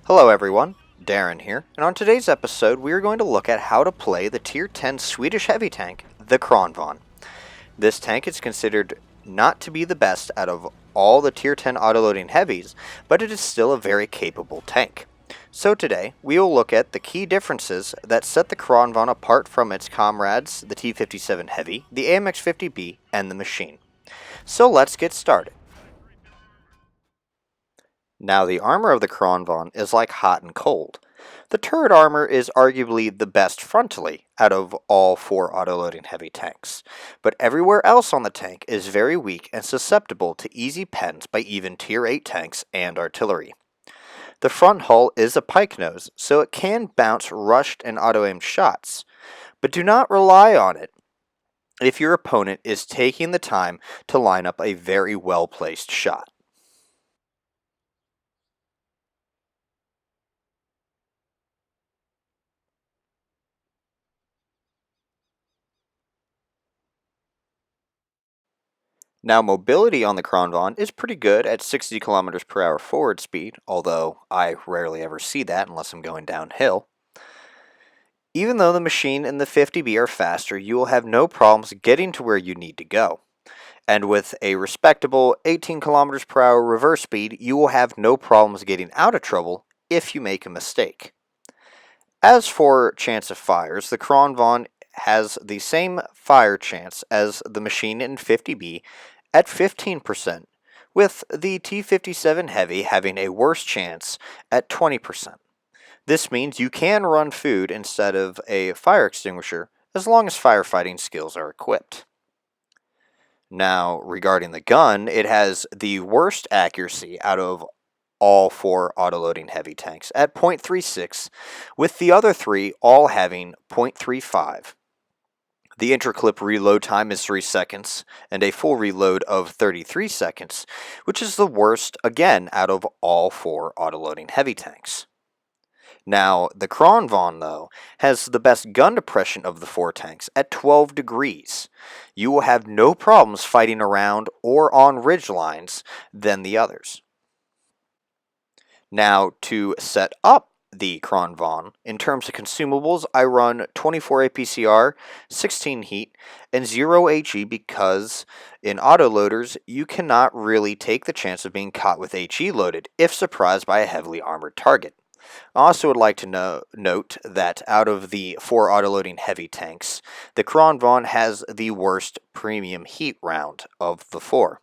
Hello everyone, Darren here, and on today's episode we are going to look at how to play the Tier 10 Swedish Heavy Tank, the Kranvagn. This tank is considered not to be the best out of all the Tier 10 autoloading heavies, but it is still a very capable tank. So today, we will look at the key differences that set the Kranvagn apart from its comrades, the T-57 Heavy, the AMX-50B, and the Machine. So let's get started. Now, the armor of the Kranvagn is like hot and cold. The turret armor is arguably the best frontally out of all four autoloading heavy tanks, but everywhere else on the tank is very weak and susceptible to easy pens by even Tier 8 tanks and artillery. The front hull is a pike nose, so it can bounce rushed and auto-aimed shots, but do not rely on it if your opponent is taking the time to line up a very well-placed shot. Now, mobility on the Kranvagn is pretty good at 60 kilometers per hour forward speed, although I rarely ever see that unless I'm going downhill. Even though the Machine and the 50B are faster, you will have no problems getting to where you need to go. And with a respectable 18 kilometers per hour reverse speed, you will have no problems getting out of trouble if you make a mistake. As for chance of fires, the Kranvagn has the same fire chance as the Machine and 50B at 15%, with the T-57 Heavy having a worse chance at 20%. This means you can run food instead of a fire extinguisher as long as firefighting skills are equipped. Now, regarding the gun, it has the worst accuracy out of all four autoloading heavy tanks at .36, with the other three all having .35. The interclip reload time is 3 seconds, and a full reload of 33 seconds, which is the worst, again, out of all four autoloading heavy tanks. Now, the Kranvagn, though, has the best gun depression of the four tanks at 12 degrees. You will have no problems fighting around or on ridge lines than the others. Now, to set up the Kranvagn, in terms of consumables, I run 24 APCR, 16 heat, and 0 HE because in autoloaders, you cannot really take the chance of being caught with HE loaded if surprised by a heavily armored target. I also would like to note that out of the four autoloading heavy tanks, the Kranvagn has the worst premium heat round of the four.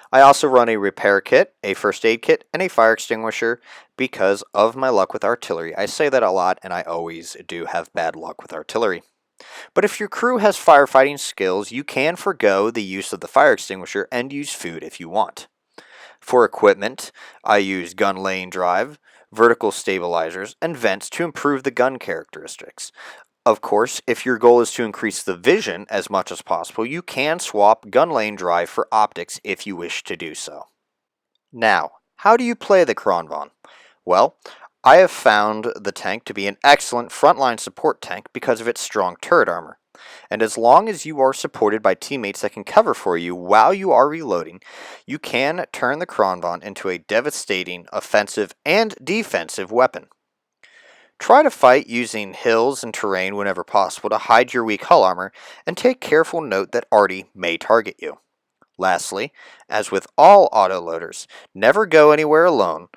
I also run a repair kit, a first aid kit, and a fire extinguisher because of my luck with artillery. I say that a lot, and I always do have bad luck with artillery. But if your crew has firefighting skills, you can forgo the use of the fire extinguisher and use food if you want. For equipment, I use gun lane drive, vertical stabilizers, and vents to improve the gun characteristics. Of course, if your goal is to increase the vision as much as possible, you can swap gun lane drive for optics if you wish to do so. Now, how do you play the Kranvagn? Well, I have found the tank to be an excellent frontline support tank because of its strong turret armor. And as long as you are supported by teammates that can cover for you while you are reloading, you can turn the Kranvagn into a devastating offensive and defensive weapon. Try to fight using hills and terrain whenever possible to hide your weak hull armor, and take careful note that arty may target you. Lastly, as with all autoloaders, never go anywhere alone,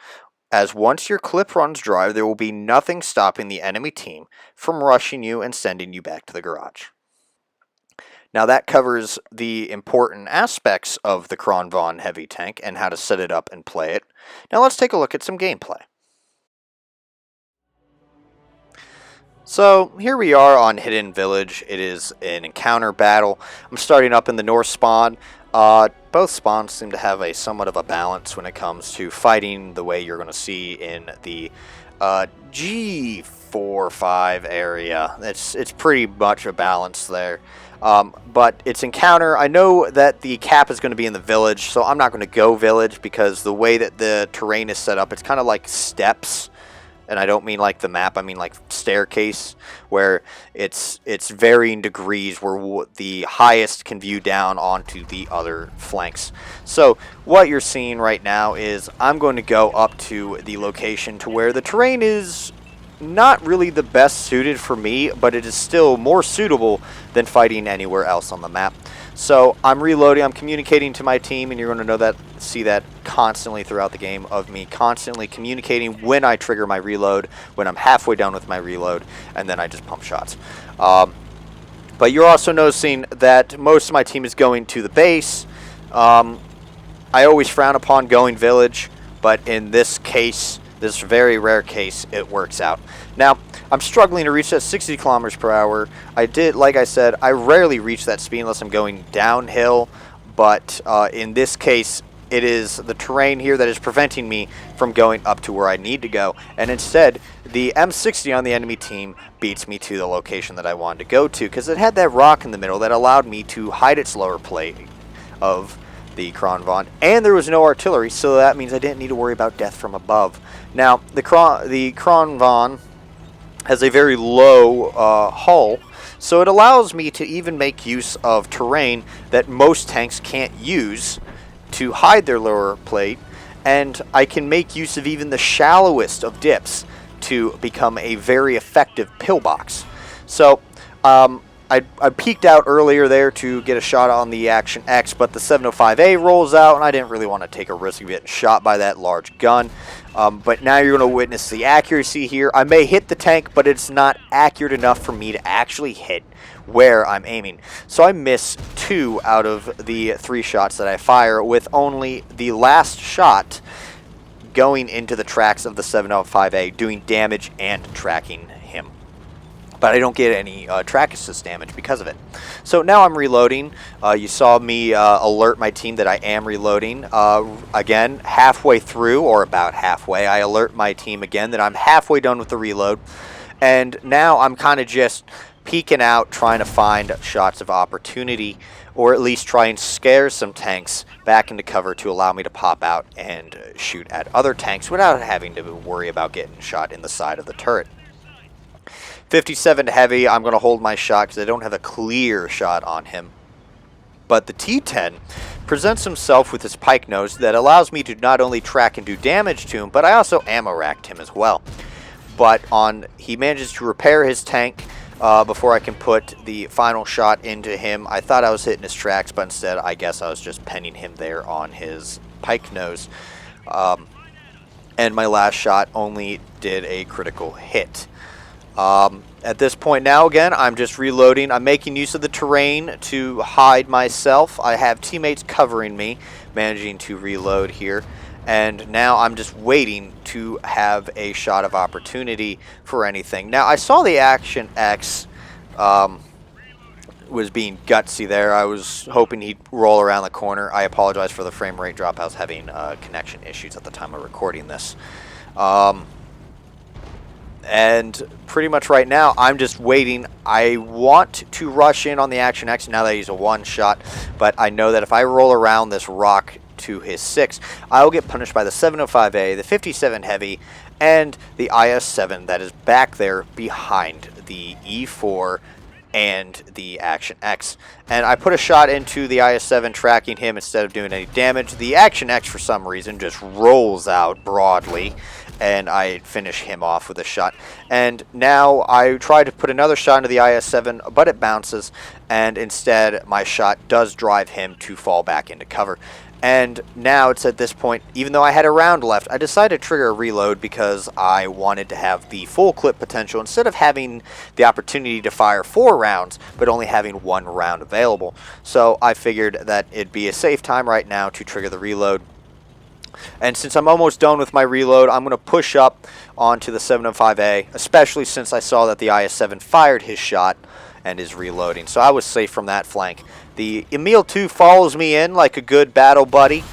as once your clip runs dry, there will be nothing stopping the enemy team from rushing you and sending you back to the garage. Now that covers the important aspects of the Kranvagn heavy tank and how to set it up and play it. Now let's take a look at some gameplay. So here we are on Hidden Village. It is an encounter battle. I'm starting up in the north spawn. Both spawns seem to have a somewhat of a balance when it comes to fighting, the way you're going to see in the G4-5 area. It's pretty much a balance there. But it's encounter. I know that the cap is going to be in the village, so I'm not going to go village because the way that the terrain is set up, it's kind of like steps. and I don't mean like the map, I mean like staircase, where it's varying degrees where the highest can view down onto the other flanks. So what you're seeing right now is I'm going to go up to the location to where the terrain is not really the best suited for me, but it is still more suitable than fighting anywhere else on the map. So I'm reloading, I'm communicating to my team, and you're going to see that constantly throughout the game, of me constantly communicating when I trigger my reload, when I'm halfway done with my reload, and then I just pump shots. But you're also noticing that most of my team is going to the base. I always frown upon going village, but in this case, this very rare case, it works out. Now, I'm struggling to reach that 60 kilometers per hour. Like I said, I rarely reach that speed unless I'm going downhill, but in this case, it is the terrain here that is preventing me from going up to where I need to go. And instead, the M60 on the enemy team beats me to the location that I wanted to go to, because it had that rock in the middle that allowed me to hide its lower plate of the Kranvagn, and there was no artillery, so that means I didn't need to worry about death from above. Now, the Kranvagn has a very low hull, so it allows me to even make use of terrain that most tanks can't use to hide their lower plate, and I can make use of even the shallowest of dips to become a very effective pillbox. So, I peeked out earlier there to get a shot on the Action X, but the 705A rolls out, and I didn't really want to take a risk of getting shot by that large gun. But now you're going to witness the accuracy here. I may hit the tank, but it's not accurate enough for me to actually hit where I'm aiming. So I miss 2 out of the 3 shots that I fire, with only the last shot going into the tracks of the 705A, doing damage and tracking him. But I don't get any track assist damage because of it. So now I'm reloading. You saw me alert my team that I am reloading. Again, halfway through, or about halfway, I alert my team again that I'm halfway done with the reload. And now I'm kind of just peeking out, trying to find shots of opportunity, or at least try and scare some tanks back into cover to allow me to pop out and shoot at other tanks without having to worry about getting shot in the side of the turret. 57 Heavy, I'm going to hold my shot because I don't have a clear shot on him. But the T10 presents himself with his pike nose that allows me to not only track and do damage to him, but I also ammo racked him as well. But he manages to repair his tank before I can put the final shot into him. I thought I was hitting his tracks, but instead I guess I was just penning him there on his pike nose. And my last shot only did a critical hit. At this point now, again, I'm just reloading. I'm making use of the terrain to hide myself. I have teammates covering me, managing to reload here. And now I'm just waiting to have a shot of opportunity for anything. Now, I saw the Action X was being gutsy there. I was hoping he'd roll around the corner. I apologize for the frame rate drop. I was having connection issues at the time of recording this. And pretty much right now, I'm just waiting. I want to rush in on the Action X now that he's a one-shot, but I know that if I roll around this rock to his 6, I will get punished by the 705A, the 57 Heavy, and the IS-7 that is back there behind the E4 and the Action X. And I put a shot into the IS-7 tracking him instead of doing any damage. The Action X, for some reason, just rolls out broadly, and I finish him off with a shot. And now I try to put another shot into the IS-7, but it bounces, and instead my shot does drive him to fall back into cover. And now it's at this point, even though I had a round left, I decided to trigger a reload because I wanted to have the full clip potential instead of having the opportunity to fire 4 rounds, but only having 1 round available. So I figured that it'd be a safe time right now to trigger the reload. And since I'm almost done with my reload, I'm going to push up onto the 705A, especially since I saw that the IS-7 fired his shot and is reloading. So I was safe from that flank. The Emil 2 follows me in like a good battle buddy,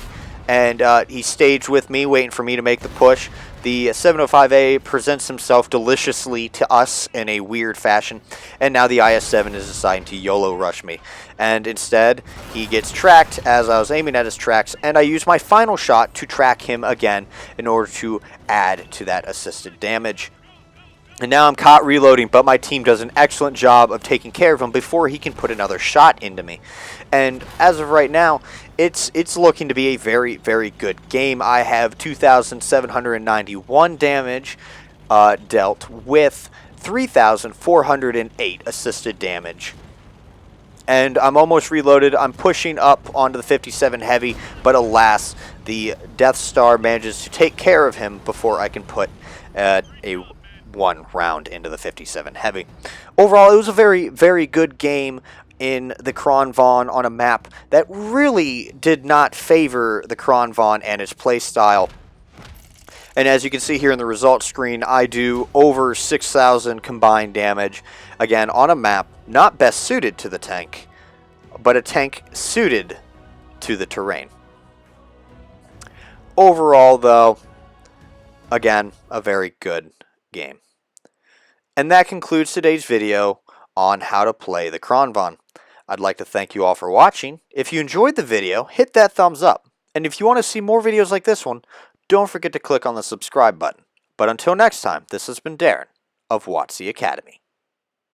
and he staged with me, waiting for me to make the push. the 705A presents himself deliciously to us in a weird fashion, and now the IS-7 is deciding to YOLO rush me. And instead, he gets tracked as I was aiming at his tracks, and I use my final shot to track him again in order to add to that assisted damage. And now I'm caught reloading, but my team does an excellent job of taking care of him before he can put another shot into me. And as of right now, it's looking to be a very, very good game. I have 2,791 damage dealt with 3,408 assisted damage. And I'm almost reloaded. I'm pushing up onto the 57 Heavy, but alas, the Death Star manages to take care of him before I can put a one round into the 57 Heavy. Overall, it was a very, very good game in the Kranvagn on a map that really did not favor the Kranvagn and its playstyle. And as you can see here in the results screen, I do over 6,000 combined damage, again on a map not best suited to the tank, but a tank suited to the terrain. Overall though, again, a very good game. And that concludes today's video on how to play the Kranvagn. I'd like to thank you all for watching. If you enjoyed the video, hit that thumbs up. And if you want to see more videos like this one, don't forget to click on the subscribe button. But until next time, this has been Darren of WotC Academy.